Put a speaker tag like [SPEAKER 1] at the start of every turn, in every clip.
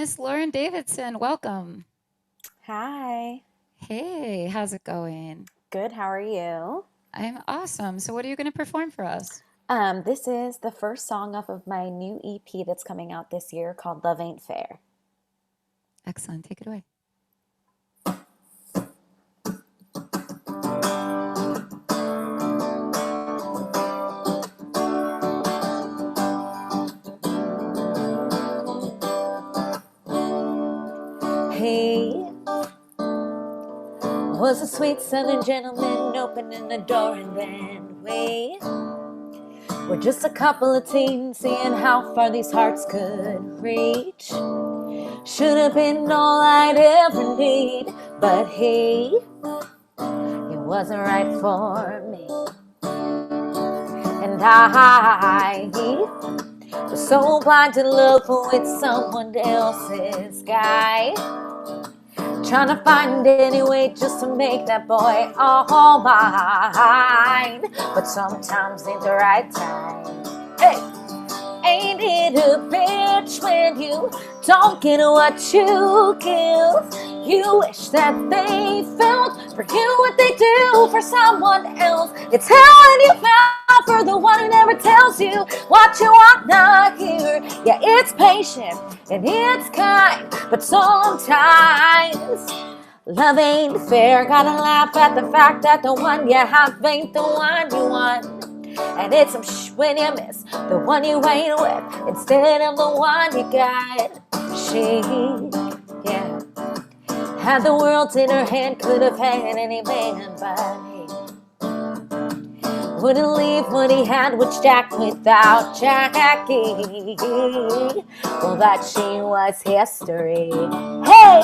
[SPEAKER 1] Miss Lauren Davidson. Welcome.
[SPEAKER 2] Hi.
[SPEAKER 1] Hey, how's it going?
[SPEAKER 2] Good. How are you?
[SPEAKER 1] I'm awesome. So, what are you going to perform for us?
[SPEAKER 2] This is the first song off of my new EP that's coming out this year called Love Ain't Fair.
[SPEAKER 1] Excellent. Take it away.
[SPEAKER 2] He was a sweet southern gentleman opening the door, and then we were just a couple of teens seeing how far these hearts could reach. Should have been all I'd ever need, but he wasn't right for me. And I was so blind to love with someone else's guy, trying to find any way just to make that boy all mine. But sometimes ain't the right time. Hey, ain't it a bitch when you don't get what you give? You wish that they felt for you what they do for someone else. It's hell when you fell for the one who never tells you what you want to hear. Yeah, it's patient and it's kind, but sometimes love ain't fair. Gotta laugh at the fact that the one you have ain't the one you want. And it's some when you miss the one you ain't with instead of the one you got. She, yeah, had the world in her hand, could have had any man, but he wouldn't leave what he had with Jack without Jackie. Well, that she was history. Hey,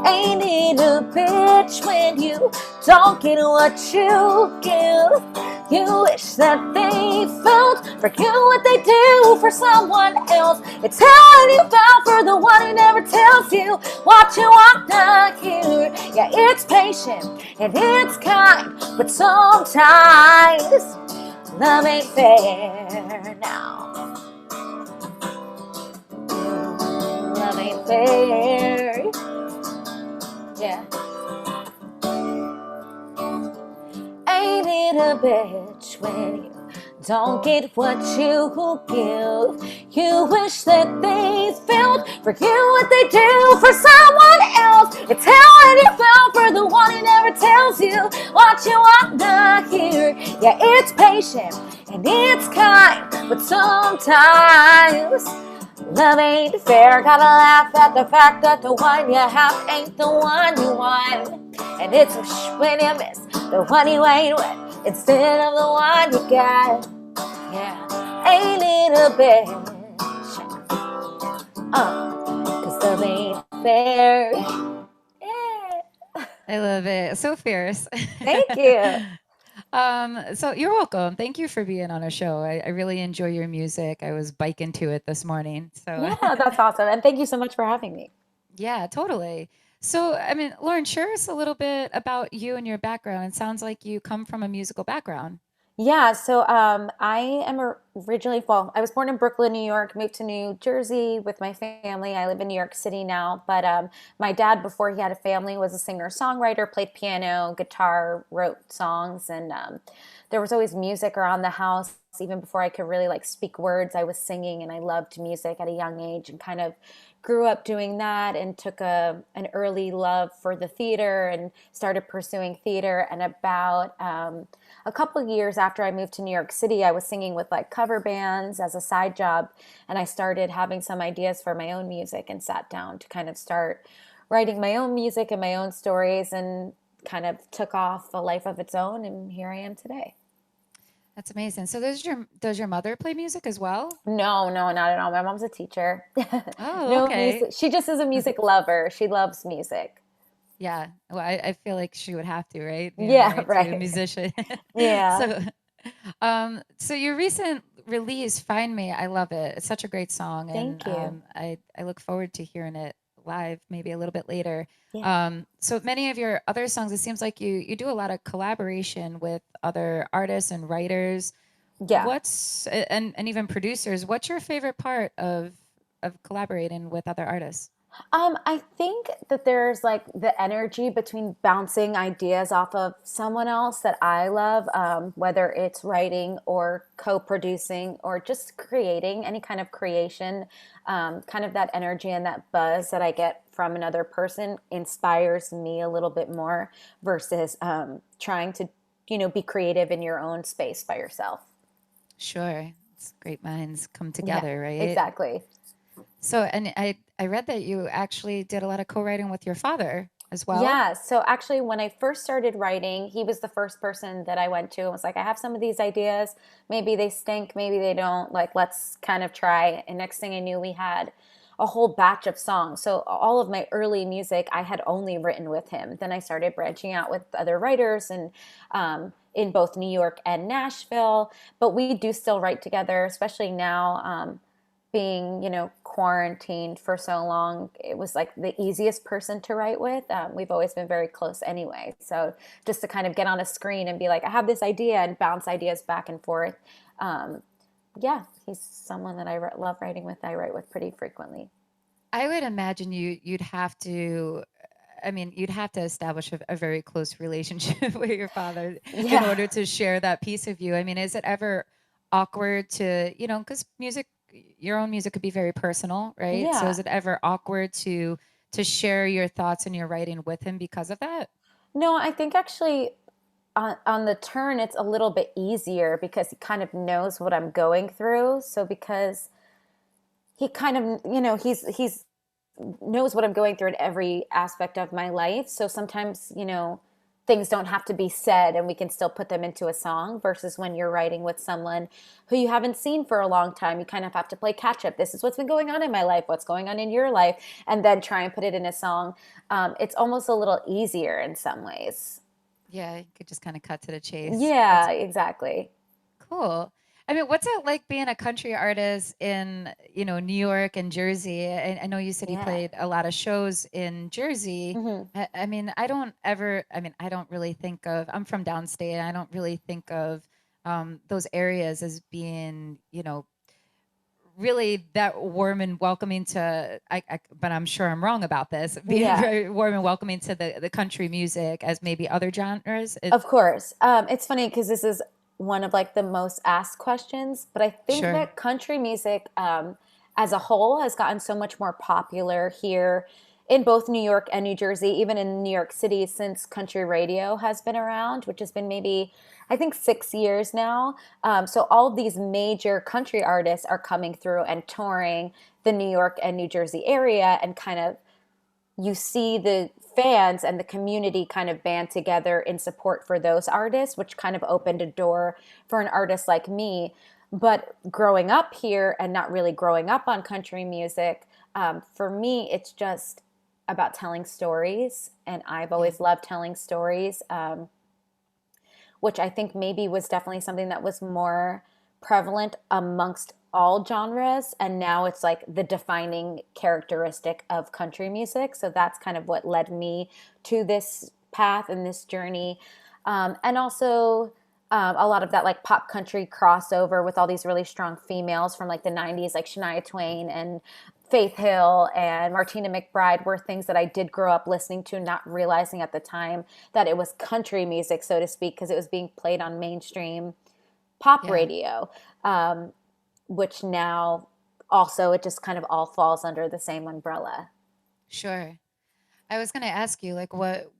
[SPEAKER 2] ain't it a bitch when you don't get what you give? You wish that they felt for you what they do for someone else. It's hell when you fell for the one who never tells you what you want to hear. Yeah, it's patient and it's kind, but sometimes love ain't fair now. Love ain't fair. Yeah. Ain't it a bitch when you don't get what you give? You wish that they felt for you what they do for someone else. It's hell when you fell for the one who never tells you what you want to hear. Yeah, it's patient and it's kind, but sometimes love ain't fair. Gotta laugh at the fact that the one you have ain't the one you want. And it's when you miss the one you ain't with instead of the one you got. Yeah, ain't it a bitch? Cause love ain't fair. Yeah.
[SPEAKER 1] I love it. So fierce.
[SPEAKER 2] Thank you.
[SPEAKER 1] So you're welcome. Thank you for being on our show. I really enjoy your music. I was biking to it this morning. So
[SPEAKER 2] Yeah, that's awesome. And thank you so much for having me.
[SPEAKER 1] yeah, totally. So, I mean, Lauren, share us a little bit about you and your background. It sounds like you come from a musical background.
[SPEAKER 2] Yeah, so I am originally, well, I was born in Brooklyn, New York, moved to New Jersey with my family. I live in New York City now, but my dad, before he had a family, was a singer-songwriter, played piano, guitar, wrote songs, and there was always music around the house. Even before I could really like speak words, I was singing, and I loved music at a young age, and kind of grew up doing that, and took an early love for the theater, and started pursuing theater. And about a couple of years after I moved to New York City, I was singing with like cover bands as a side job, and I started having some ideas for my own music and sat down to kind of start writing my own music and my own stories, and kind of took off a life of its own, and here I am today.
[SPEAKER 1] That's amazing. So does your mother play music as well?
[SPEAKER 2] No, no, not at all. My mom's a teacher.
[SPEAKER 1] Oh,
[SPEAKER 2] No
[SPEAKER 1] okay.
[SPEAKER 2] music. She just is a music lover. She loves music.
[SPEAKER 1] Yeah. Well, I feel like she would have to, right? Being
[SPEAKER 2] Yeah,
[SPEAKER 1] married to a
[SPEAKER 2] right.
[SPEAKER 1] musician.
[SPEAKER 2] Yeah.
[SPEAKER 1] So, so your recent release, Find Me, I love it. It's such a great song, and
[SPEAKER 2] Thank you.
[SPEAKER 1] I look forward to hearing it live, maybe a little bit later.
[SPEAKER 2] Yeah.
[SPEAKER 1] So many of your other songs, it seems like you do a lot of collaboration with other artists and writers.
[SPEAKER 2] Yeah.
[SPEAKER 1] And even producers. What's your favorite part of collaborating with other artists?
[SPEAKER 2] I think that there's like the energy between bouncing ideas off of someone else that I love, whether it's writing or co-producing or just creating any kind of creation. Kind of that energy and that buzz that I get from another person inspires me a little bit more versus trying to, be creative in your own space by yourself.
[SPEAKER 1] Sure. It's great minds come
[SPEAKER 2] Yeah,
[SPEAKER 1] together, right?
[SPEAKER 2] exactly.
[SPEAKER 1] So, and I read that you actually did a lot of co-writing with your father as well.
[SPEAKER 2] Yeah. So actually, when I first started writing, he was the first person that I went to and was like, I have some of these ideas. Maybe they stink, maybe they don't. Like, let's kind of try. And next thing I knew, we had a whole batch of songs. So all of my early music, I had only written with him. Then I started branching out with other writers and in both New York and Nashville. But we do still write together, especially now. Being, quarantined for so long, it was like the easiest person to write with. We've always been very close anyway. So just to kind of get on a screen and be like, I have this idea and bounce ideas back and forth. Um, yeah, he's someone that I love writing with. I write with pretty frequently.
[SPEAKER 1] I would imagine you'd have to, I mean, you'd have to establish a very close relationship with your father in
[SPEAKER 2] Yeah.
[SPEAKER 1] order to share that piece of you. I mean, is it ever awkward to, because music, your own music could be very personal, right? So
[SPEAKER 2] Yeah.
[SPEAKER 1] is it ever awkward to share your thoughts and your writing with him because of that?
[SPEAKER 2] No, I think actually on the turn, it's a little bit easier because he kind of knows what I'm going through. So because he kind of, he's knows what I'm going through in every aspect of my life. So sometimes, things don't have to be said and we can still put them into a song versus when you're writing with someone who you haven't seen for a long time. You kind of have to play catch up. This is what's been going on in my life, what's going on in your life, and then try and put it in a song. It's almost a little easier in some ways.
[SPEAKER 1] Yeah, you could just kind of cut to the chase.
[SPEAKER 2] Yeah,
[SPEAKER 1] That's
[SPEAKER 2] exactly.
[SPEAKER 1] cool. I mean, what's it like being a country artist in, New York and Jersey? I know you said you
[SPEAKER 2] Yeah.
[SPEAKER 1] played a lot of shows in Jersey.
[SPEAKER 2] Hmm.
[SPEAKER 1] I mean, I don't really think of, I'm from downstate. I don't really think of those areas as being, really that warm and welcoming to, but I'm sure I'm wrong about this, being
[SPEAKER 2] Yeah.
[SPEAKER 1] very warm and welcoming to the country music as maybe other genres.
[SPEAKER 2] Of course. It's funny because this is one of like the most asked questions, but I think
[SPEAKER 1] Sure.
[SPEAKER 2] that country music as a whole has gotten so much more popular here in both New York and New Jersey, even in New York City since country radio has been around, which has been maybe, I think, 6 years now. So all of these major country artists are coming through and touring the New York and New Jersey area and kind of you see the fans and the community kind of band together in support for those artists, which kind of opened a door for an artist like me. But growing up here and not really growing up on country music, for me, it's just about telling stories. And I've
[SPEAKER 1] Yeah.
[SPEAKER 2] always loved telling stories. Which I think maybe was definitely something that was more prevalent amongst all genres. And now it's like the defining characteristic of country music. So that's kind of what led me to this path and this journey. And also, a lot of that like pop country crossover with all these really strong females from like the 90s, like Shania Twain and Faith Hill and Martina McBride were things that I did grow up listening to, not realizing at the time that it was country music, so to speak, because it was being played on mainstream pop
[SPEAKER 1] Yeah.
[SPEAKER 2] radio, um, which now also it just kind of all falls under the same umbrella.
[SPEAKER 1] Sure. I was going to ask you, like, what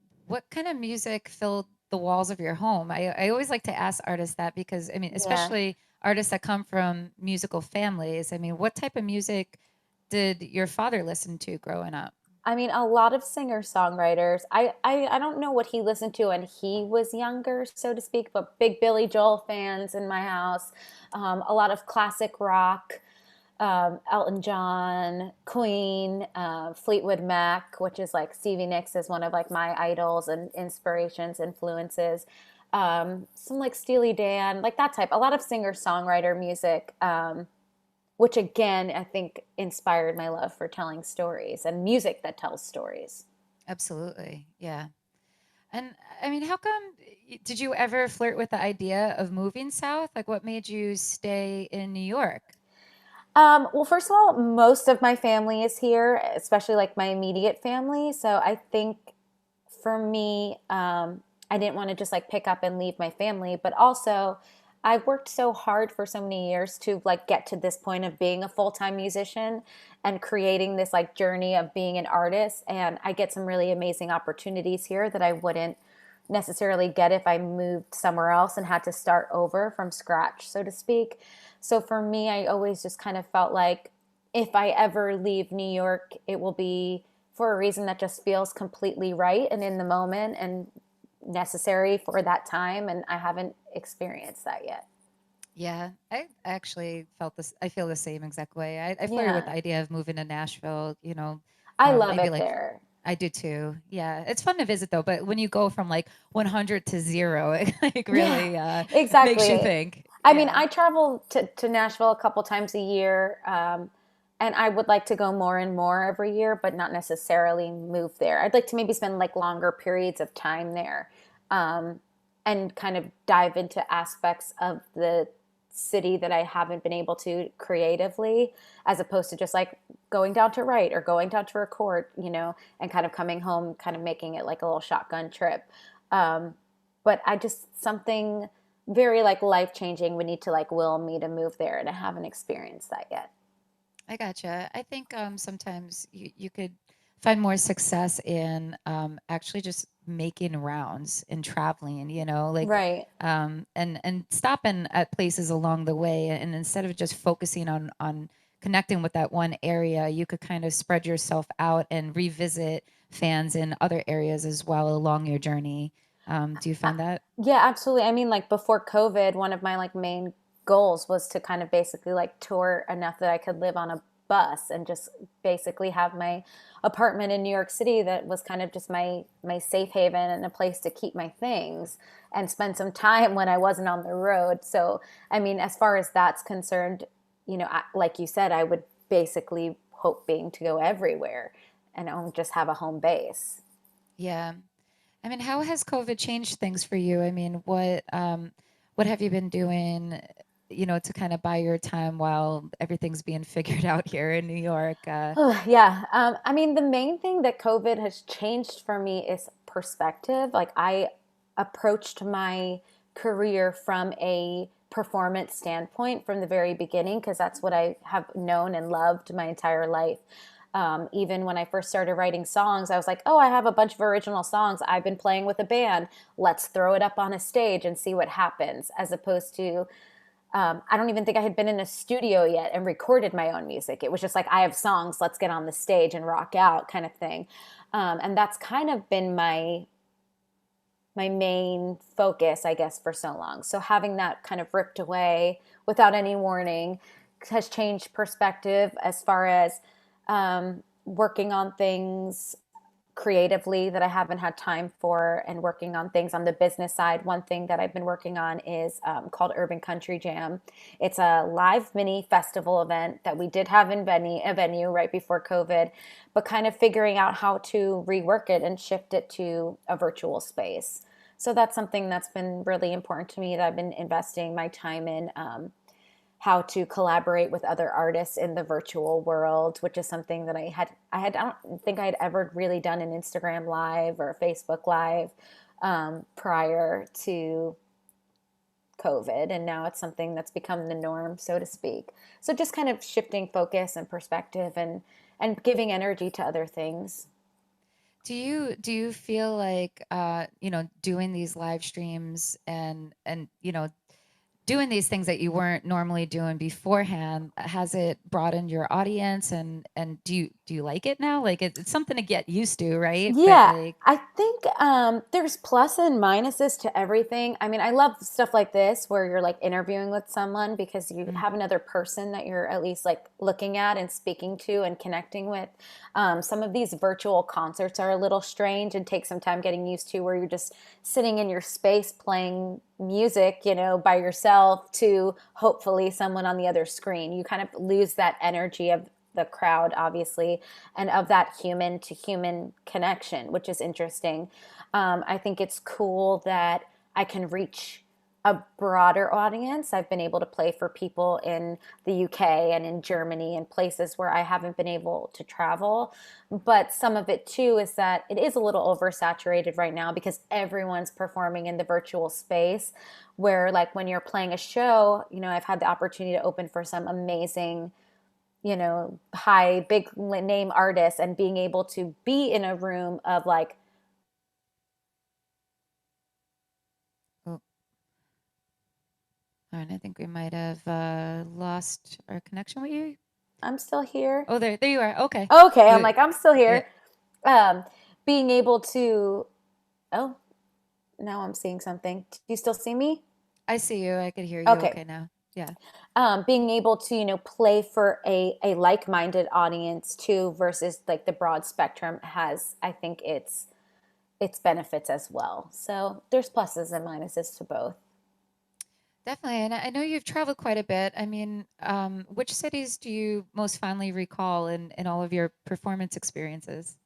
[SPEAKER 1] kind of music filled the walls of your home? I always like to ask artists that because, I mean,
[SPEAKER 2] Yeah.
[SPEAKER 1] especially artists that come from musical families. I mean, what type of music did your father listen to growing up?
[SPEAKER 2] I mean, a lot of singer songwriters. I don't know what he listened to when he was younger, so to speak, but big Billy Joel fans in my house. A lot of classic rock, Elton John, Queen, Fleetwood Mac, which is like Stevie Nicks is one of like my idols and inspirations, influences. Some like Steely Dan, like that type. A lot of singer songwriter music. Which again I think inspired my love for telling stories and music that tells stories.
[SPEAKER 1] Absolutely. Yeah. And I mean, how come did you ever flirt with the idea of moving south? Like what made you stay in New York?
[SPEAKER 2] Well, first of all, most of my family is here, especially like my immediate family. So I think for me, I didn't want to just like pick up and leave my family, but also I've worked so hard for so many years to like get to this point of being a full-time musician and creating this like journey of being an artist. And I get some really amazing opportunities here that I wouldn't necessarily get if I moved somewhere else and had to start over from scratch, so to speak. So for me, I always just kind of felt like if I ever leave New York, it will be for a reason that just feels completely right and in the moment and necessary for that time. And I haven't experienced that yet.
[SPEAKER 1] Yeah, I actually felt this. I feel the same exact way. I flirted with
[SPEAKER 2] Yeah.
[SPEAKER 1] the idea of moving to Nashville,
[SPEAKER 2] I love
[SPEAKER 1] maybe
[SPEAKER 2] it
[SPEAKER 1] like
[SPEAKER 2] there.
[SPEAKER 1] I do too. Yeah, it's fun to visit though, but when you go from like 100 to zero, it like
[SPEAKER 2] Yeah,
[SPEAKER 1] really makes you
[SPEAKER 2] exactly.
[SPEAKER 1] think.
[SPEAKER 2] I mean,
[SPEAKER 1] Yeah.
[SPEAKER 2] I travel to Nashville a couple times a year, and I would like to go more and more every year, but not necessarily move there. I'd like to maybe spend like longer periods of time there, um, and kind of dive into aspects of the city that I haven't been able to creatively, as opposed to just like going down to write or going down to record, and kind of coming home, kind of making it like a little shotgun trip. Um, but I just something very like life changing would need to like will me to move there, and I haven't experienced that yet.
[SPEAKER 1] I gotcha. I think sometimes you could find more success in actually just making rounds and traveling, like
[SPEAKER 2] Right.
[SPEAKER 1] and stopping at places along the way. And instead of just focusing on connecting with that one area, you could kind of spread yourself out and revisit fans in other areas as well along your journey. Do you
[SPEAKER 2] Uh,
[SPEAKER 1] find that?
[SPEAKER 2] yeah, absolutely. I mean, like before COVID, one of my like main goals was to kind of basically like tour enough that I could live on a bus and just basically have my apartment in New York City that was kind of just my safe haven and a place to keep my things and spend some time when I wasn't on the road. So, I mean, as far as that's concerned, like you said, I would basically hoping to go everywhere and just have a home base.
[SPEAKER 1] Yeah. I mean, how has COVID changed things for you? I mean, what have you been doing, to kind of buy your time while everything's being figured out here in New York?
[SPEAKER 2] Yeah. I mean, the main thing that COVID has changed for me is perspective. Like, I approached my career from a performance standpoint from the very beginning because that's what I have known and loved my entire life. Even when I first started writing songs, I was like, oh, I have a bunch of original songs. I've been playing with a band. Let's throw it up on a stage and see what happens, as opposed to I don't even think I had been in a studio yet and recorded my own music. It was just like, I have songs, let's get on the stage and rock out kind of thing. And that's kind of been my main focus, I guess, for so long. So having that kind of ripped away without any warning has changed perspective as far as working on things creatively that I haven't had time for and working on things on the business side. One thing that I've been working on is called Urban Country Jam. It's a live mini festival event that we did have in a venue right before COVID, but kind of figuring out how to rework it and shift it to a virtual space. So that's something that's been really important to me that I've been investing my time in. How to collaborate with other artists in the virtual world, which is something that I don't think I had ever really done an Instagram live or a Facebook live prior to COVID. And now it's something that's become the norm, so to speak. So just kind of shifting focus and perspective and giving energy to other things.
[SPEAKER 1] Do you feel like doing these live streams and doing these things that you weren't normally doing beforehand, has it broadened your audience and do you like it now? Like it's something to get used to, right? But
[SPEAKER 2] Yeah,
[SPEAKER 1] like
[SPEAKER 2] I think there's plus and minuses to everything. I mean, I love stuff like this where you're like interviewing with someone because you
[SPEAKER 1] mm,
[SPEAKER 2] have another person that you're at least like looking at and speaking to and connecting with. Some of these virtual concerts are a little strange and take some time getting used to, where you're just sitting in your space playing music, by yourself to hopefully someone on the other screen. You kind of lose that energy of the crowd, obviously, and of that human to human connection, which is interesting. I think it's cool that I can reach a broader audience. I've been able to play for people in the UK and in Germany and places where I haven't been able to travel. But some of it too is that it is a little oversaturated right now because everyone's performing in the virtual space. Where, like, when you're playing a show, I've had the opportunity to open for some amazing, high, big name artists, and being able to be in a room of like,
[SPEAKER 1] Oh, all right. I think we might have lost our connection with you.
[SPEAKER 2] I'm still here.
[SPEAKER 1] Oh, there you are. Okay.
[SPEAKER 2] Okay, I'm
[SPEAKER 1] You,
[SPEAKER 2] like, I'm still
[SPEAKER 1] yeah,
[SPEAKER 2] here. Um, being able to, oh, now I'm seeing something. Do you still see me?
[SPEAKER 1] I see you. I could hear you
[SPEAKER 2] Okay.
[SPEAKER 1] okay now. Yeah.
[SPEAKER 2] Being able to, play for a like-minded audience too, versus like the broad spectrum has, I think its benefits as well. So there's pluses and minuses to both.
[SPEAKER 1] Definitely. And I know you've traveled quite a bit. I mean, which cities do you most fondly recall in all of your performance experiences?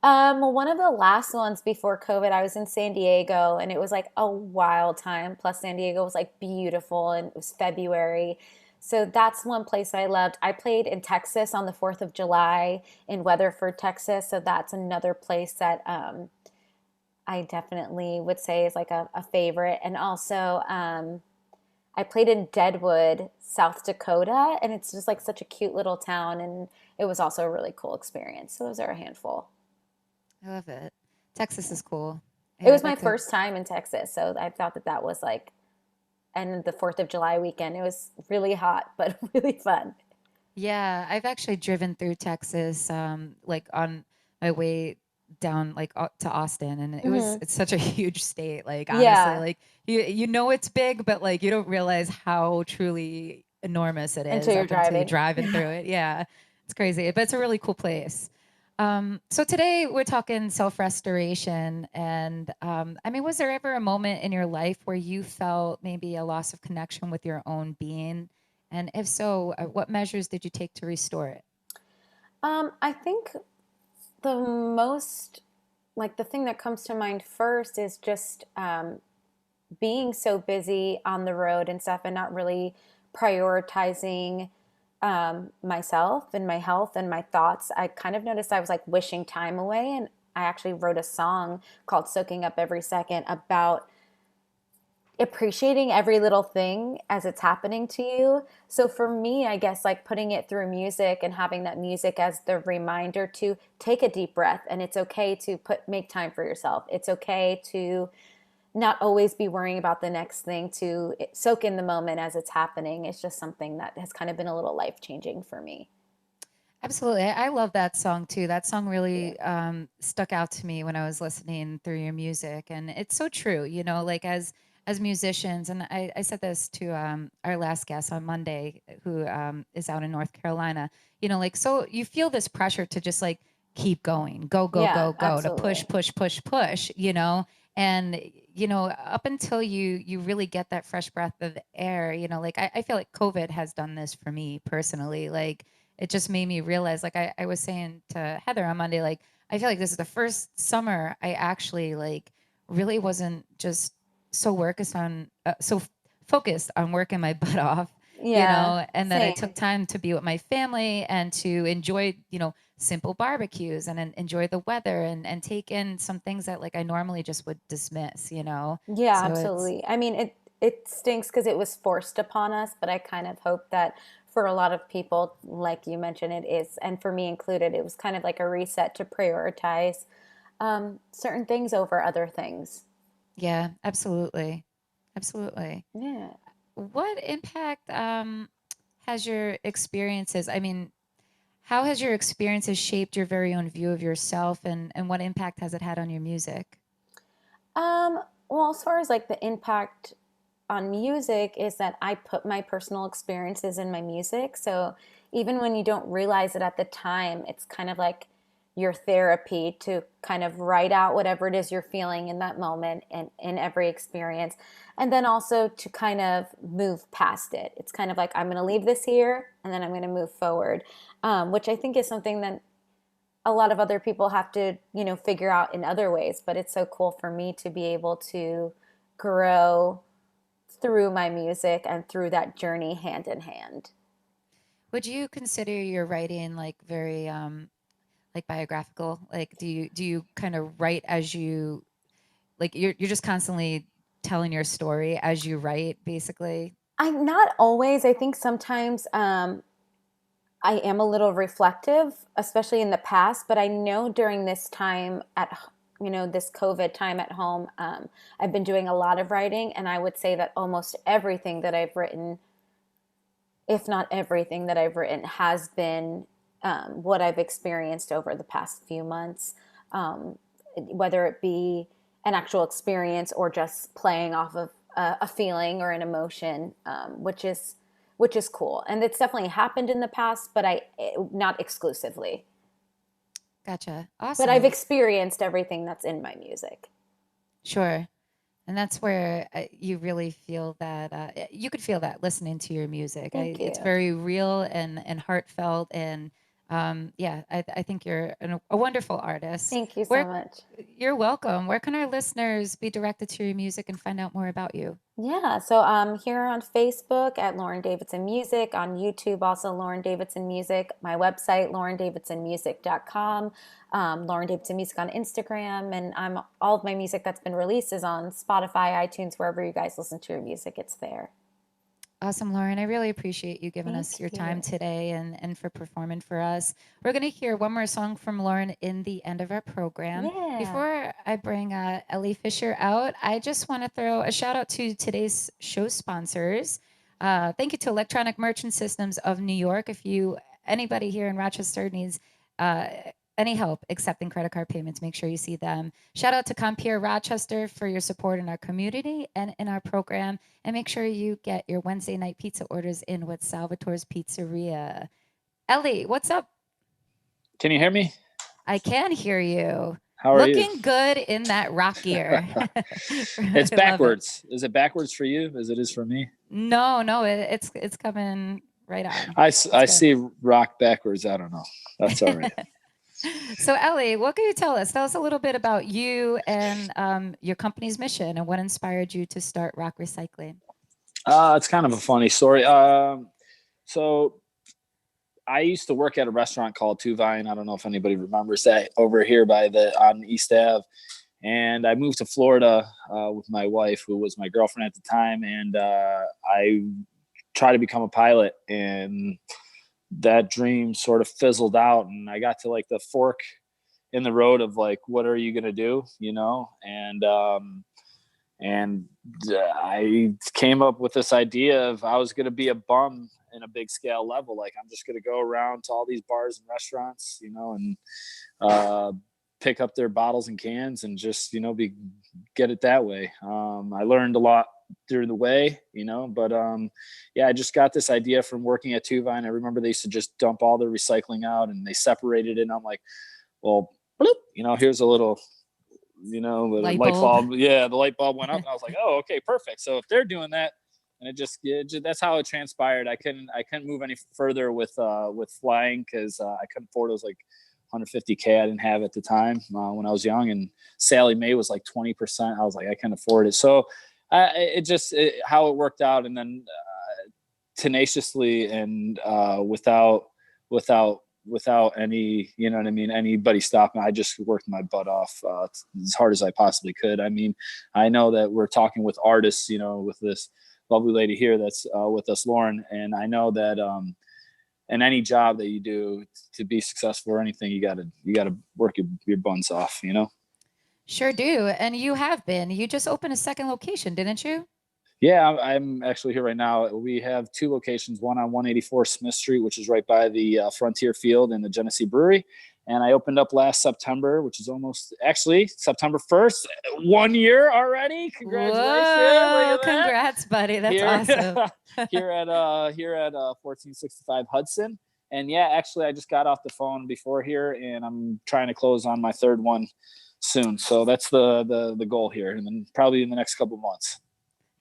[SPEAKER 2] One of the last ones before COVID, I was in San Diego, and it was like a wild time. Plus, San Diego was like beautiful, and it was February. So that's one place I loved. I played in Texas on the 4th of July in Weatherford, Texas. So that's another place that I definitely would say is like a favorite. And also, I played in Deadwood, South Dakota, and it's just like such a cute little town. And it was also a really cool experience. So those are a handful.
[SPEAKER 1] I love it. Texas is cool.
[SPEAKER 2] It
[SPEAKER 1] Yeah,
[SPEAKER 2] was
[SPEAKER 1] I'd
[SPEAKER 2] my
[SPEAKER 1] like to.
[SPEAKER 2] first time in Texas, so I thought that that was like, and the 4th of July weekend, it was really hot, but really fun.
[SPEAKER 1] Yeah, I've actually driven through Texas, like on my way down like to Austin, and
[SPEAKER 2] Hmm.
[SPEAKER 1] it's such a huge state. Like honestly,
[SPEAKER 2] Yeah,
[SPEAKER 1] like you know it's big, but like you don't realize how truly enormous it
[SPEAKER 2] until
[SPEAKER 1] is
[SPEAKER 2] you're
[SPEAKER 1] up until you're
[SPEAKER 2] driving.
[SPEAKER 1] driving
[SPEAKER 2] Yeah.
[SPEAKER 1] through it. Yeah, it's crazy, but it's a really cool place. So today we're talking self-restoration, and I mean, was there ever a moment in your life where you felt maybe a loss of connection with your own being? And if so, what measures did you take to restore it?
[SPEAKER 2] I think the most, like, the thing that comes to mind first is just being so busy on the road and stuff and not really prioritizing myself and my health and my thoughts. I kind of noticed I was like wishing time away, and I actually wrote a song called Soaking Up Every Second about appreciating every little thing as it's happening to you. So for me, I guess like putting it through music and having that music as the reminder to take a deep breath, and it's okay to make time for yourself. It's okay to not always be worrying about the next thing, to soak in the moment as it's happening. It's just something that has kind of been a little life changing for me.
[SPEAKER 1] Absolutely. I love that song too. That song
[SPEAKER 2] Yeah.
[SPEAKER 1] really stuck out to me when I was listening through your music. And it's so true, like as musicians, and I said this to our last guest on Monday, who is out in North Carolina, like so you feel this pressure to just like keep going, go, go,
[SPEAKER 2] Yeah,
[SPEAKER 1] go, go, to push,
[SPEAKER 2] absolutely.
[SPEAKER 1] push, push, push, and up until you really get that fresh breath of air, like I feel like COVID has done this for me personally. Like it just made me realize, like I was saying to Heather on Monday, like I feel like this is the first summer I actually like really wasn't just so focused on working my butt off,
[SPEAKER 2] Yeah,
[SPEAKER 1] and that I took
[SPEAKER 2] same.
[SPEAKER 1] time to be with my family and to enjoy, simple barbecues and enjoy the weather and take in some things that like I normally just would dismiss.
[SPEAKER 2] Yeah,
[SPEAKER 1] So it's
[SPEAKER 2] absolutely. I mean, it stinks because it was forced upon us, but I kind of hope that for a lot of people, like you mentioned, it is, and for me included, it was kind of like a reset to prioritize certain things over other things.
[SPEAKER 1] yeah, absolutely. Absolutely.
[SPEAKER 2] Yeah.
[SPEAKER 1] What impact has your experiences? I mean, how has your experiences shaped your very own view of yourself, and what impact has it had on your music?
[SPEAKER 2] Um, well, as far as like the impact on music is that I put my personal experiences in my music. So even when you don't realize it at the time, it's kind of like your therapy to kind of write out whatever it is you're feeling in that moment and in every experience. And then also to kind of move past it. It's kind of like, I'm going to leave this here and then I'm going to move forward, which I think is something that a lot of other people have to, figure out in other ways. But it's so cool for me to be able to grow through my music and through that journey hand in hand.
[SPEAKER 1] Would you consider your writing like very like biographical? Like do you kind of write as you like you're just constantly telling your story as you write, basically?
[SPEAKER 2] I'm not always. I think sometimes I am a little reflective, especially in the past, but I know during this time this COVID time at home, I've been doing a lot of writing, and I would say that almost everything that I've written, if not everything that I've written, has been what I've experienced over the past few months, whether it be an actual experience or just playing off of a feeling or an emotion, which is cool. And it's definitely happened in the past, but not exclusively.
[SPEAKER 1] Gotcha.
[SPEAKER 2] But I've
[SPEAKER 1] Awesome.
[SPEAKER 2] experienced everything that's in my music.
[SPEAKER 1] Sure. And that's where you really feel that you could feel that listening to your music.
[SPEAKER 2] Thank
[SPEAKER 1] It's
[SPEAKER 2] you.
[SPEAKER 1] very real and heartfelt, and yeah, I think you're a wonderful artist.
[SPEAKER 2] Thank you so
[SPEAKER 1] Where
[SPEAKER 2] much.
[SPEAKER 1] You're welcome. Where can our listeners be directed to your music and find out more about you?
[SPEAKER 2] Yeah, so I'm here on Facebook at Lauren Davidson Music, on YouTube also Lauren Davidson Music, my website laurendavidsonmusic.com, Lauren Davidson Music on Instagram, and all of my music that's been released is on Spotify, iTunes, wherever you guys listen to your music, it's there.
[SPEAKER 1] Awesome, Lauren. I really appreciate you giving us
[SPEAKER 2] Thank
[SPEAKER 1] your time
[SPEAKER 2] you.
[SPEAKER 1] today and for performing for us. We're going to hear one more song from Lauren in the end of our program.
[SPEAKER 2] Yeah.
[SPEAKER 1] Before I bring Eli Fischer out, I just want to throw a shout out to today's show sponsors. Thank you to Electronic Merchant Systems of New York. If anybody here in Rochester needs uh, any help accepting credit card payments, make sure you see them. Shout out to Compeer Rochester for your support in our community and in our program. And make sure you get your Wednesday night pizza orders in with Salvatore's Pizzeria. Ellie, what's up?
[SPEAKER 3] Can you hear me?
[SPEAKER 1] I can hear you.
[SPEAKER 3] How are you?
[SPEAKER 1] Looking good in that rock gear.
[SPEAKER 3] It's backwards. Is it backwards for you as it is for me?
[SPEAKER 1] No, it's coming right on.
[SPEAKER 3] I see rock backwards. I don't know. That's all right.
[SPEAKER 1] So Ellie, what can you tell us? Tell us a little bit about you and your company's mission and what inspired you to start Rock Recycling.
[SPEAKER 3] It's kind of a funny story. So I used to work at a restaurant called Two Vine. I don't know if anybody remembers that, over here on East Ave. And I moved to Florida with my wife, who was my girlfriend at the time. And I tried to become a pilot, and that dream sort of fizzled out. And I got to like the fork in the road of like, what are you going to do? And I came up with this idea of I was going to be a bum in a big scale level. Like, I'm just going to go around to all these bars and restaurants, and pick up their bottles and cans and just, get it that way. I learned a lot through the way, but I just got this idea from working at Two Vine. I remember they used to just dump all their recycling out and they separated it. And I'm like, well, bloop, here's a little, the light bulb. Yeah, the light bulb went up, and I was like, oh, okay, perfect. So if they're doing that, and that's how it transpired. I couldn't move any further with flying because I couldn't afford those like $150K I didn't have at the time when I was young, and Sally Mae was like 20%. I was like, I can't afford it. So how it worked out, and then tenaciously and without any, anybody stopping, I just worked my butt off as hard as I possibly could. I mean, I know that we're talking with artists, with this lovely lady here that's with us, Lauren, and I know that in any job that you do to be successful or anything, you gotta work your buns off,
[SPEAKER 1] Sure do. And you have been. You just opened a second location, didn't you?
[SPEAKER 3] Yeah, I'm actually here right now. We have two locations, one on 184 Smith Street, which is right by the Frontier Field and the Genesee Brewery. And I opened up last September, which is almost actually September 1st, 1 year already. Congratulations.
[SPEAKER 1] Whoa, congrats, buddy. That's awesome.
[SPEAKER 3] here at 1465 Hudson. And yeah, actually I just got off the phone before here, and I'm trying to close on my third one soon. So that's the goal here, and then probably in the next couple of months.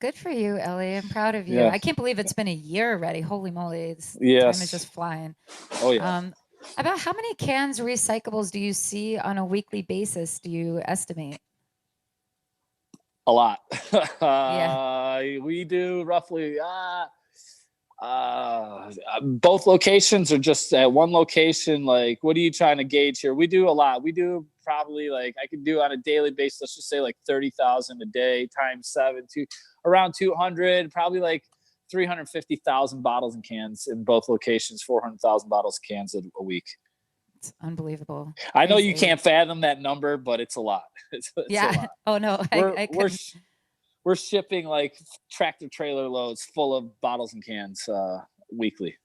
[SPEAKER 1] Good for you, Ellie. I'm proud of you. Yeah. I can't believe it's been a year already. Holy moly. Time is just flying.
[SPEAKER 3] Oh, yeah.
[SPEAKER 1] About how many cans recyclables do you see on a weekly basis, do you estimate?
[SPEAKER 3] A lot.
[SPEAKER 1] Yeah.
[SPEAKER 3] We do roughly both locations or just at one location. Like, what are you trying to gauge here? We do a lot. We do probably, like, I could do on a daily basis, let's just say like 30,000 a day times 7 to around 200, probably like 350,000 bottles and cans in both locations, 400,000 bottles and cans a week.
[SPEAKER 1] It's unbelievable.
[SPEAKER 3] I know you
[SPEAKER 1] Crazy.
[SPEAKER 3] can't fathom that number, but it's a lot. It's
[SPEAKER 1] Yeah.
[SPEAKER 3] a lot.
[SPEAKER 1] Oh no,
[SPEAKER 3] We're shipping like tractor trailer loads full of bottles and cans weekly.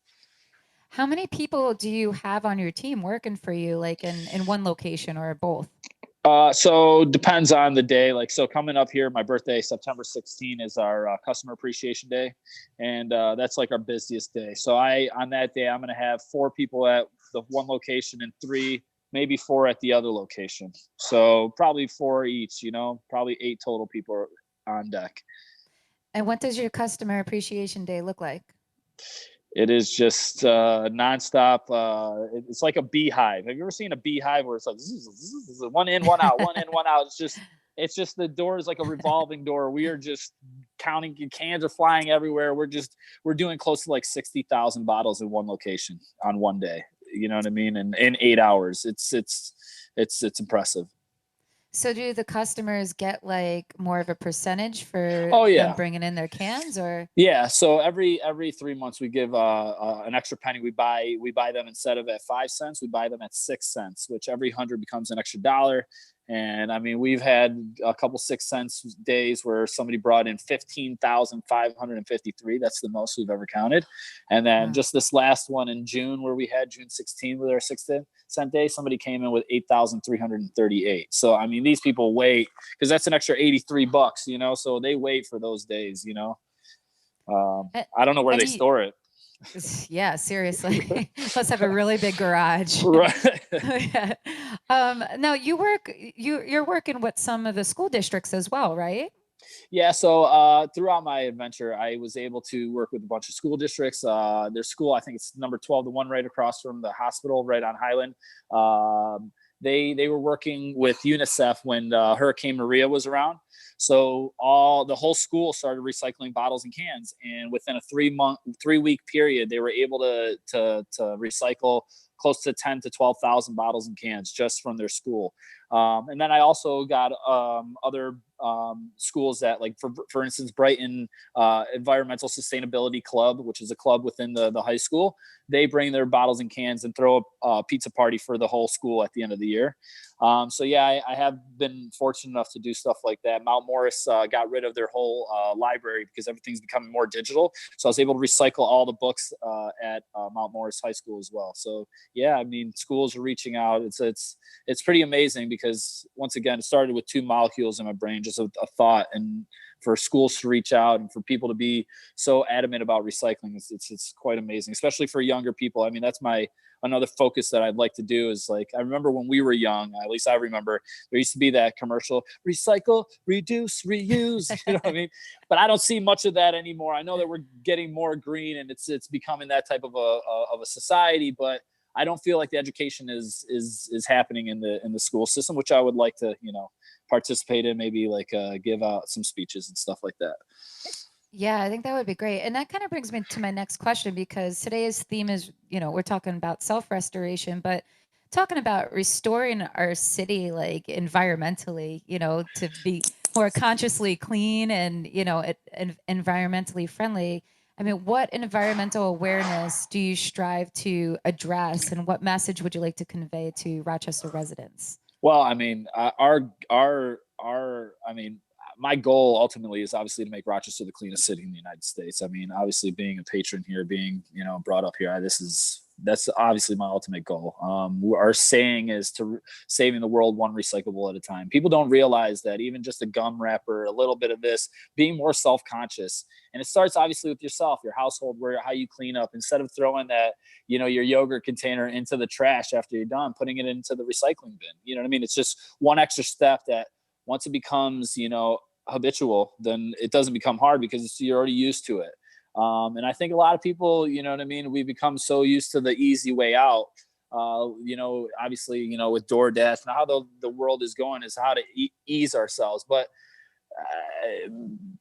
[SPEAKER 1] How many people do you have on your team working for you, like in one location or both?
[SPEAKER 3] So depends on the day. Like, so coming up here, my birthday, September 16 is our customer appreciation day. And that's like our busiest day. So on that day, I'm going to have 4 people at the one location and 3, maybe 4 at the other location. So probably 4 each, probably 8 total people on deck.
[SPEAKER 1] And what does your customer appreciation day look like?
[SPEAKER 3] It is just nonstop. It's like a beehive. Have you ever seen a beehive where it's like one in, one out, one in, one out? It's just the door is like a revolving door. We are just counting. Cans are flying everywhere. We're doing close to like 60,000 bottles in one location on one day. You know what I mean? And in 8 hours, it's impressive.
[SPEAKER 1] So do the customers get like more of a percentage for them bringing in their cans, or?
[SPEAKER 3] Yeah. So every 3 months we give an extra penny. We buy them instead of at 5 cents, we buy them at 6 cents, which every 100 becomes an extra $1. And I mean, we've had a couple 6 cents days where somebody brought in 15,553. That's the most we've ever counted. And then just this last one in June, where we had June 16 with our 6 cent day, somebody came in with 8,338. So I mean, these people wait because that's an extra $83, so they wait for those days. I don't know where they store it.
[SPEAKER 1] Yeah, seriously. Must have a really big garage.
[SPEAKER 3] Right.
[SPEAKER 1] Yeah. Now you're working with some of the school districts as well, right?
[SPEAKER 3] Yeah. So throughout my adventure, I was able to work with a bunch of school districts. Their school, I think it's number 12, the one right across from the hospital, right on Highland. They were working with UNICEF when Hurricane Maria was around. So the whole school started recycling bottles and cans, and within a 3-week period, they were able to recycle close to 10 to 12,000 bottles and cans just from their school. And then I also got other schools that, like, for instance, Brighton Environmental Sustainability Club, which is a club within the high school. They bring their bottles and cans and throw a pizza party for the whole school at the end of the year. So yeah, I have been fortunate enough to do stuff like that. Mount Morris got rid of their whole library because everything's becoming more digital. So I was able to recycle all the books at Mount Morris High School as well. So yeah, I mean, schools are reaching out. It's pretty amazing because, once again, it started with 2 molecules in my brain, just a thought, and for schools to reach out and for people to be so adamant about recycling, it's quite amazing, especially for younger people. I mean, that's another focus that I'd like to do is, like, I remember when we were young, at least I remember, there used to be that commercial, recycle, reduce, reuse, you know what I mean? But I don't see much of that anymore. I know that we're getting more green and it's becoming that type of a society, but I don't feel like the education is happening in the school system, which I would like to, participate in, maybe like give out some speeches and stuff like that.
[SPEAKER 1] Yeah, I think that would be great. And that kind of brings me to my next question, because today's theme is, we're talking about self-restoration, but talking about restoring our city, like environmentally, to be more consciously clean and, environmentally friendly. I mean, what environmental awareness do you strive to address, and what message would you like to convey to Rochester residents?
[SPEAKER 3] Well, I mean, my goal ultimately is obviously to make Rochester the cleanest city in the United States. I mean, obviously being a patron here, being, brought up here, that's obviously my ultimate goal. Our saying is to saving the world one recyclable at a time. People don't realize that even just a gum wrapper, a little bit of this, being more self-conscious. And it starts obviously with yourself, your household, how you clean up, instead of throwing that, your yogurt container into the trash after you're done, putting it into the recycling bin. You know what I mean? It's just one extra step that, once it becomes, habitual, then it doesn't become hard because you're already used to it. And I think a lot of people, we become so used to the easy way out. Obviously, with DoorDash and how the world is going is how to ease ourselves. But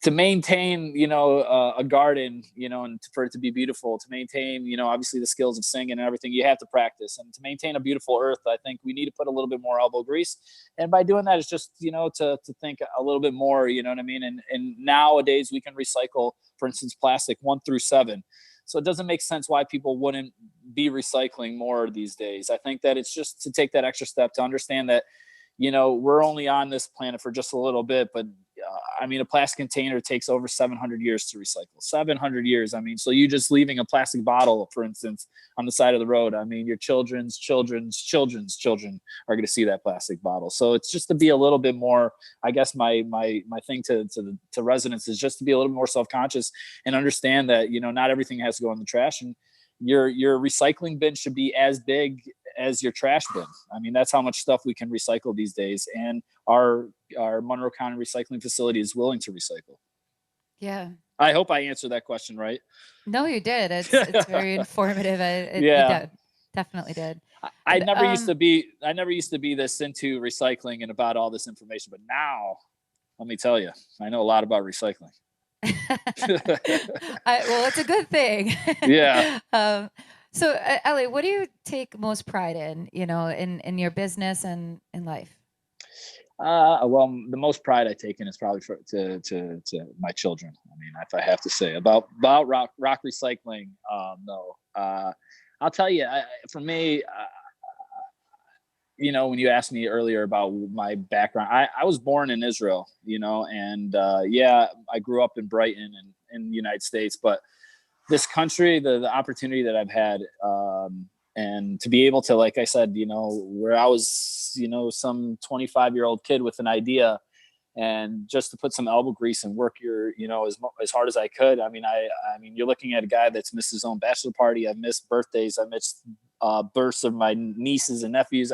[SPEAKER 3] to maintain, a garden, and for it to be beautiful, to maintain, obviously the skills of singing and everything, you have to practice. And to maintain a beautiful earth, I think we need to put a little bit more elbow grease. And by doing that, it's just, to think a little bit more, you know what I mean? And nowadays we can recycle, for instance, plastic 1 through 7. So it doesn't make sense why people wouldn't be recycling more these days. I think that it's just to take that extra step to understand that, we're only on this planet for just a little bit, but a plastic container takes over 700 years to recycle. 700 years. So you just leaving a plastic bottle, for instance, on the side of the road. Your children's children are going to see that plastic bottle. So it's just to be a little bit more, I guess my thing to residents is just to be a little more self-conscious and understand that, not everything has to go in the trash, and your recycling bin should be as big as your trash bin. That's how much stuff we can recycle these days. And our Monroe County recycling facility is willing to recycle.
[SPEAKER 1] Yeah.
[SPEAKER 3] I hope I answered that question right.
[SPEAKER 1] No, you did. It's very informative.
[SPEAKER 3] Yeah.
[SPEAKER 1] You definitely did.
[SPEAKER 3] I never used to be this into recycling and about all this information, but now let me tell you, I know a lot about recycling.
[SPEAKER 1] Well, it's a good thing.
[SPEAKER 3] Yeah.
[SPEAKER 1] So, Eli, what do you take most pride in, in your business and in life?
[SPEAKER 3] Well, the most pride I take in is probably to my children. If I have to say about rock recycling, no. I'll tell you, for me, when you asked me earlier about my background, I was born in Israel, and I grew up in Brighton and in the United States, but this country, the opportunity that I've had, and to be able to, like I said, where I was, some 25-year-old kid with an idea, and just to put some elbow grease and work as hard as I could. You're looking at a guy that's missed his own bachelor party. I've missed birthdays. I missed births of my nieces and nephews.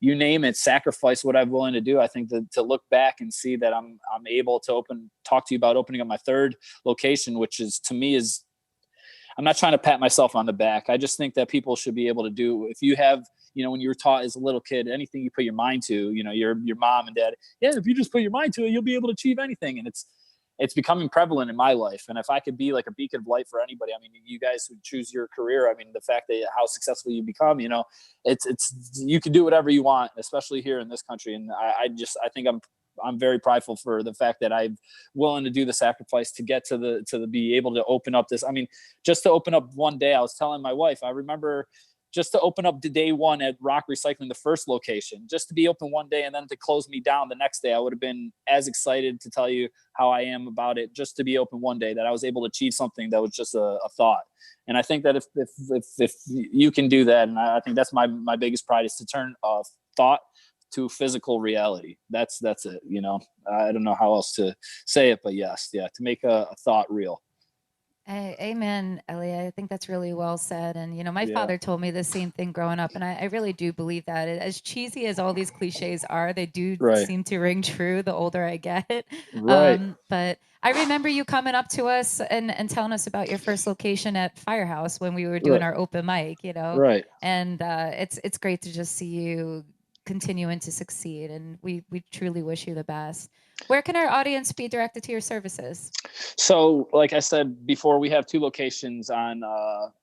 [SPEAKER 3] You name it, sacrifice what I'm willing to do. I think that to look back and see that I'm able to talk to you about opening up my 3rd location, which is, to me, is, I'm not trying to pat myself on the back. I just think that people should be able to do, if you have, when you were taught as a little kid, anything you put your mind to, your mom and dad, if you just put your mind to it, you'll be able to achieve anything. And it's becoming prevalent in my life. And if I could be like a beacon of light for anybody, you guys who choose your career, the fact that how successful you become, it's you can do whatever you want, especially here in this country. And I think I'm very prideful for the fact that I'm willing to do the sacrifice to get to be able to open up this. Just to open up one day, I was telling my wife, I remember just to open up the day one at Rock Recycling, the first location, just to be open one day and then to close me down the next day. I would have been as excited to tell you how I am about it, just to be open one day, that I was able to achieve something that was just a thought. And I think that if you can do that, and I think that's my biggest pride, is to turn a thought to physical reality. That's it. I don't know how else to say it, but yes, to make a thought real.
[SPEAKER 1] Amen, Eli. I think that's really well said. And, my father told me the same thing growing up. And I really do believe that. As cheesy as all these cliches are, they do seem to ring true the older I get.
[SPEAKER 3] Right.
[SPEAKER 1] But I remember you coming up to us and telling us about your first location at Firehouse when we were doing our open mic,
[SPEAKER 3] Right.
[SPEAKER 1] And it's great to just see you continuing to succeed. And we truly wish you the best. Where can our audience be directed to your services?
[SPEAKER 3] So, like I said before, we have 2 locations on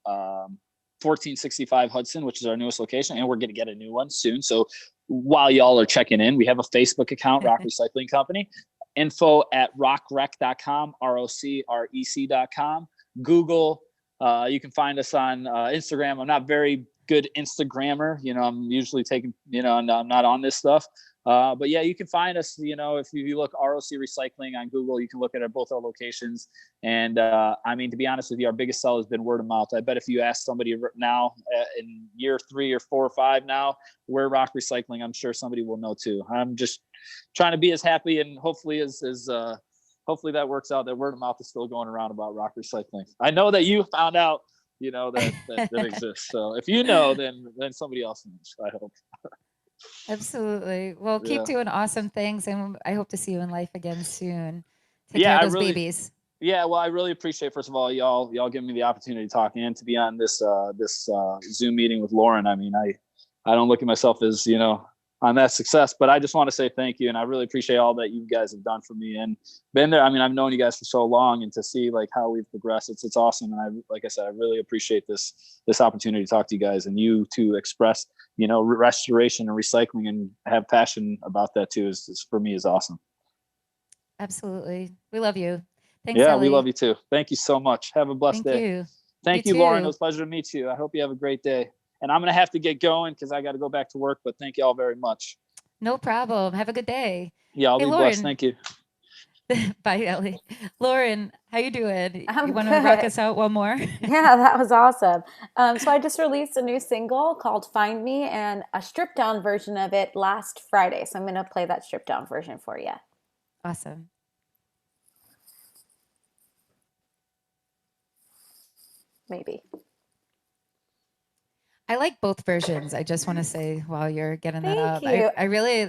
[SPEAKER 3] 1465 Hudson, which is our newest location, and we're going to get a new one soon. So while y'all are checking in, we have a Facebook account, Rock Recycling Company. Info at rockrec.com, ROCREC.com. Google. You can find us on Instagram. I'm not very good Instagrammer. I'm usually taking, I'm not on this stuff. But yeah, you can find us, if you look ROC Recycling on Google, you can look at both our locations. And to be honest with you, our biggest sell has been word of mouth. I bet if you ask somebody now in year 3 or 4 or 5 now, where Rock Recycling, I'm sure somebody will know too. I'm just trying to be as happy, and hopefully hopefully that works out, that word of mouth is still going around about Rock Recycling. I know that you found out, that exists. So if you know, then somebody else knows, I hope.
[SPEAKER 1] Absolutely. Well, keep doing awesome things, and I hope to see you in life again soon. Take care of those babies.
[SPEAKER 3] Yeah, well, I really appreciate, first of all, y'all giving me the opportunity to talk and to be on this Zoom meeting with Lauren. I don't look at myself as that success. But I just want to say thank you, and I really appreciate all that you guys have done for me and been there. I mean, I've known you guys for so long, and to see like how we've progressed, it's awesome. And like I said, I really appreciate this opportunity to talk to you guys, and you to express, you know, restoration and recycling and have passion about that too is for me is awesome.
[SPEAKER 1] Absolutely. We love you. Thanks,
[SPEAKER 3] Yeah,
[SPEAKER 1] Ellie.
[SPEAKER 3] we love you too. Thank you so much. Have a blessed
[SPEAKER 1] Thank
[SPEAKER 3] day.
[SPEAKER 1] you.
[SPEAKER 3] Thank you, Lauren. It was a pleasure to meet you. I hope you have a great day. And I'm going to have to get going because I got to go back to work, but thank you all very much.
[SPEAKER 1] No problem. Have a good day.
[SPEAKER 3] Yeah, I'll be blessed. Thank you.
[SPEAKER 1] Bye, Ellie. Lauren, how you doing?
[SPEAKER 2] I'm
[SPEAKER 1] you want to rock us out one more?
[SPEAKER 2] Yeah, that was awesome. So I just released a new single called Find Me and a stripped down version of it last Friday. So I'm going to play that stripped down version for you.
[SPEAKER 1] Awesome.
[SPEAKER 2] Maybe.
[SPEAKER 1] I like both versions. I just want to say while you're getting that up.
[SPEAKER 2] Thank you.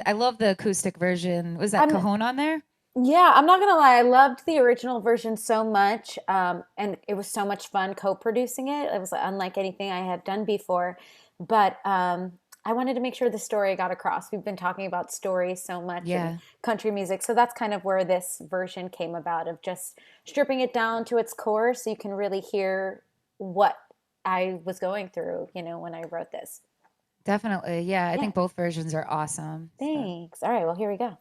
[SPEAKER 1] I love the acoustic version. Was that Cajon on there?
[SPEAKER 2] Yeah, I'm not gonna lie. I loved the original version so much, and it was so much fun co-producing it. It was unlike anything I had done before, but I wanted to make sure the story got across. We've been talking about stories so much in country music, so that's kind of where this version came about, of just stripping it down to its core so you can really hear what I was going through, you know, when I wrote this.
[SPEAKER 1] Definitely. Yeah, I think both versions are awesome.
[SPEAKER 2] Thanks. All right, well, here we go.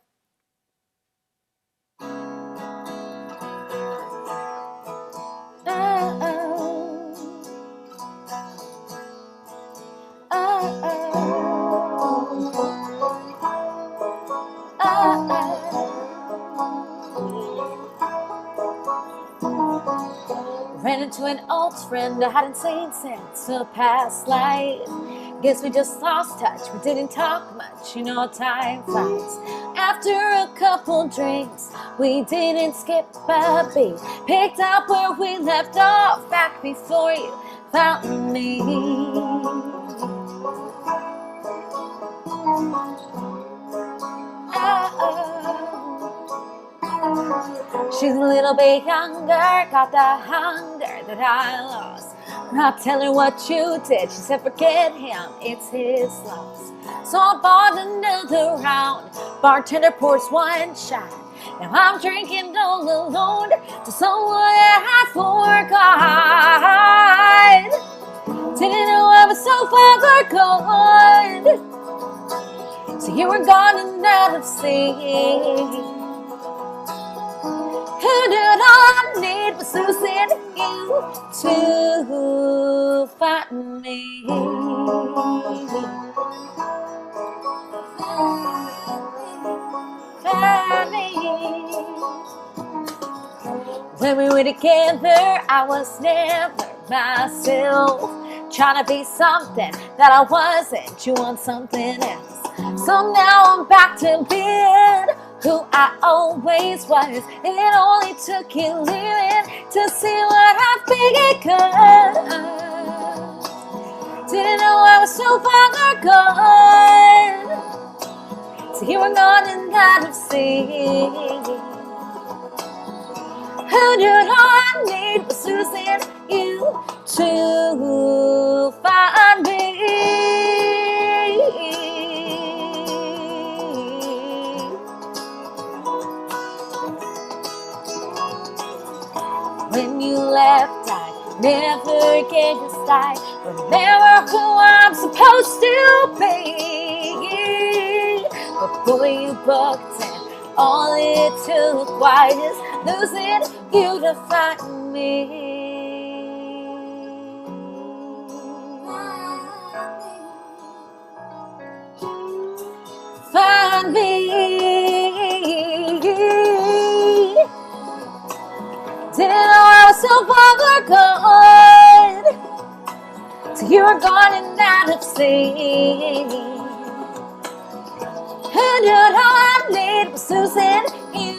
[SPEAKER 2] Ran into an old friend I hadn't seen since a past life. Guess we just lost touch, we didn't talk much, you know, time flies. After a couple drinks, we didn't skip a beat. Picked up where we left off back before you found me. She's a little bit younger, got the hunger that I lost. I'll tell her what you did, she said forget him, it's his loss. So I bought another round, bartender pours one shot. Now I'm drinking all alone to someone that I forgot. Didn't know I was so far gone. So you were gone and out of sight. And all I need was losing you to find me. Find me. When we were together, I was never myself. Trying to be something that I wasn't, you want something else. So now I'm back to being who I always was. It only took you leaving to see what I become. Didn't know I was so far gone. So you were gone and out of sight. And all I need was losing you to find me. When you left, I never gave a sigh. Remember who I'm supposed to be. But boy, you booked it. All it took was losing you to find me. Find me. Didn't know I was so far gone. So you were gone and out of sight. And all I need was losing you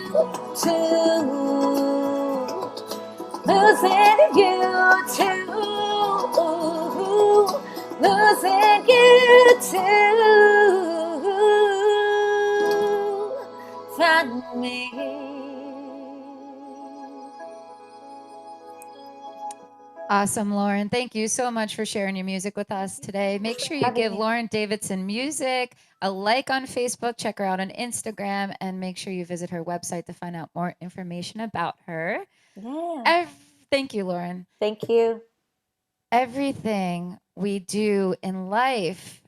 [SPEAKER 2] to losing you to losing you to find me.
[SPEAKER 1] Awesome, Lauren. Thank you so much for sharing your music with us today. Make sure you give Lauren Davidson Music a like on Facebook, check her out on Instagram, and make sure you visit her website to find out more information about her.
[SPEAKER 2] Yeah.
[SPEAKER 1] Thank you, Lauren.
[SPEAKER 2] Thank you.
[SPEAKER 1] Everything we do in life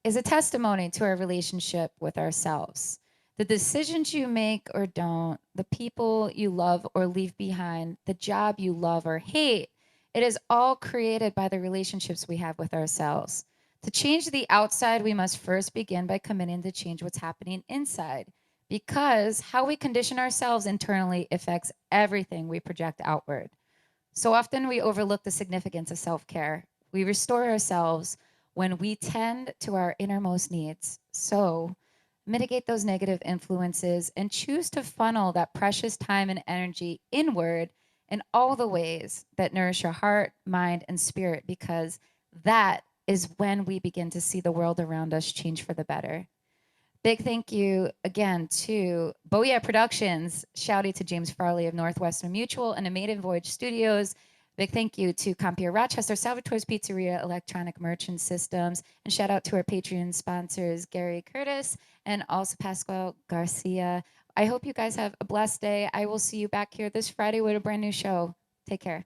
[SPEAKER 1] is a testimony to our relationship with ourselves. The decisions you make or don't, the people you love or leave behind, the job you love or hate, it is all created by the relationships we have with ourselves. To change the outside, we must first begin by committing to change what's happening inside, because how we condition ourselves internally affects everything we project outward. So often we overlook the significance of self care. We restore ourselves when we tend to our innermost needs. So mitigate those negative influences and choose to funnel that precious time and energy inward in all the ways that nourish your heart, mind, and spirit, because that is when we begin to see the world around us change for the better. Big thank you again to Beau Productions. Shout out to James Farley of Northwestern Mutual and the Maiden Voyage Studios. Big thank you to Compeer Rochester, Salvatore's Pizzeria, Electronic Merchant Systems. And shout out to our Patreon sponsors, Gary Curtis and also Pascual Garcia. I hope you guys have a blessed day. I will see you back here this Friday with a brand new show. Take care.